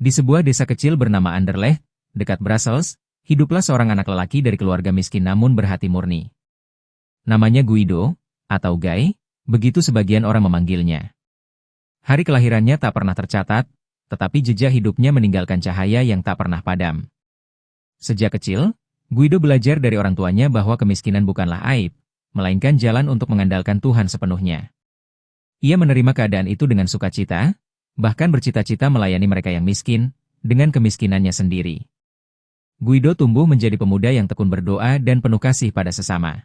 Di sebuah desa kecil bernama Anderlecht, dekat Brussels, hiduplah seorang anak lelaki dari keluarga miskin namun berhati murni. Namanya Guido, atau Guy, begitu sebagian orang memanggilnya. Hari kelahirannya tak pernah tercatat, tetapi jejak hidupnya meninggalkan cahaya yang tak pernah padam. Sejak kecil, Guido belajar dari orang tuanya bahwa kemiskinan bukanlah aib, melainkan jalan untuk mengandalkan Tuhan sepenuhnya. Ia menerima keadaan itu dengan sukacita, bahkan bercita-cita melayani mereka yang miskin, dengan kemiskinannya sendiri. Guido tumbuh menjadi pemuda yang tekun berdoa dan penuh kasih pada sesama.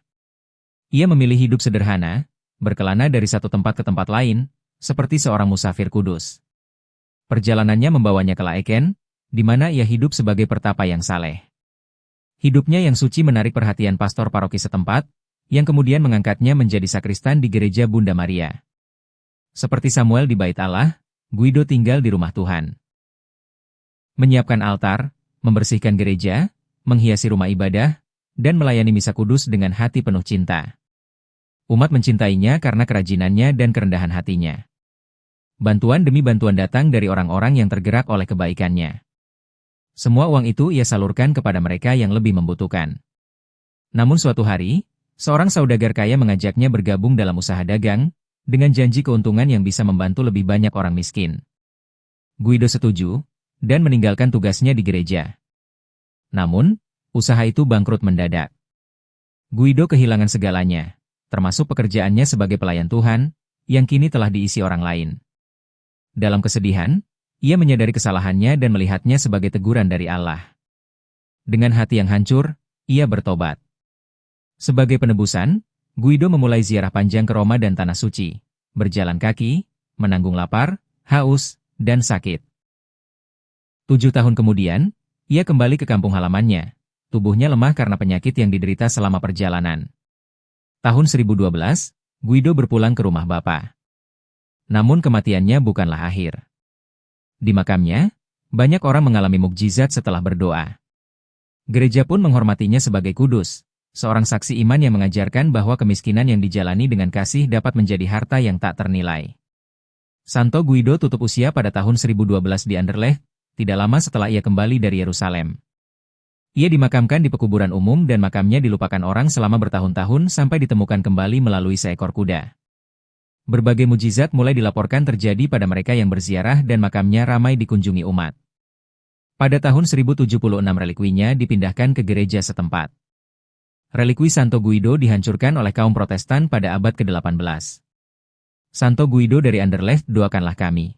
Ia memilih hidup sederhana, berkelana dari satu tempat ke tempat lain, seperti seorang musafir kudus. Perjalanannya membawanya ke Laeken, di mana ia hidup sebagai pertapa yang saleh. Hidupnya yang suci menarik perhatian pastor paroki setempat, yang kemudian mengangkatnya menjadi sakristan di gereja Bunda Maria. Seperti Samuel di Bait Allah, Guido tinggal di rumah Tuhan. Menyiapkan altar, membersihkan gereja, menghiasi rumah ibadah, dan melayani misa kudus dengan hati penuh cinta. Umat mencintainya karena kerajinannya dan kerendahan hatinya. Bantuan demi bantuan datang dari orang-orang yang tergerak oleh kebaikannya. Semua uang itu ia salurkan kepada mereka yang lebih membutuhkan. Namun suatu hari, seorang saudagar kaya mengajaknya bergabung dalam usaha dagang, dengan janji keuntungan yang bisa membantu lebih banyak orang miskin. Guido setuju, dan meninggalkan tugasnya di gereja. Namun, usaha itu bangkrut mendadak. Guido kehilangan segalanya, termasuk pekerjaannya sebagai pelayan Tuhan, yang kini telah diisi orang lain. Dalam kesedihan, ia menyadari kesalahannya dan melihatnya sebagai teguran dari Allah. Dengan hati yang hancur, ia bertobat. Sebagai penebusan, Guido memulai ziarah panjang ke Roma dan Tanah Suci, berjalan kaki, menanggung lapar, haus, dan sakit. 7 tahun kemudian, ia kembali ke kampung halamannya. Tubuhnya lemah karena penyakit yang diderita selama perjalanan. Tahun 1012, Guido berpulang ke rumah bapa. Namun kematiannya bukanlah akhir. Di makamnya, banyak orang mengalami mukjizat setelah berdoa. Gereja pun menghormatinya sebagai kudus, seorang saksi iman yang mengajarkan bahwa kemiskinan yang dijalani dengan kasih dapat menjadi harta yang tak ternilai. Santo Guido tutup usia pada tahun 1012 di Anderlecht, tidak lama setelah ia kembali dari Yerusalem. Ia dimakamkan di pekuburan umum dan makamnya dilupakan orang selama bertahun-tahun sampai ditemukan kembali melalui seekor kuda. Berbagai mujizat mulai dilaporkan terjadi pada mereka yang berziarah dan makamnya ramai dikunjungi umat. Pada tahun 1076 relikuinya dipindahkan ke gereja setempat. Relikui Santo Guido dihancurkan oleh kaum Protestan pada abad ke-18. Santo Guido dari Anderlecht, doakanlah kami.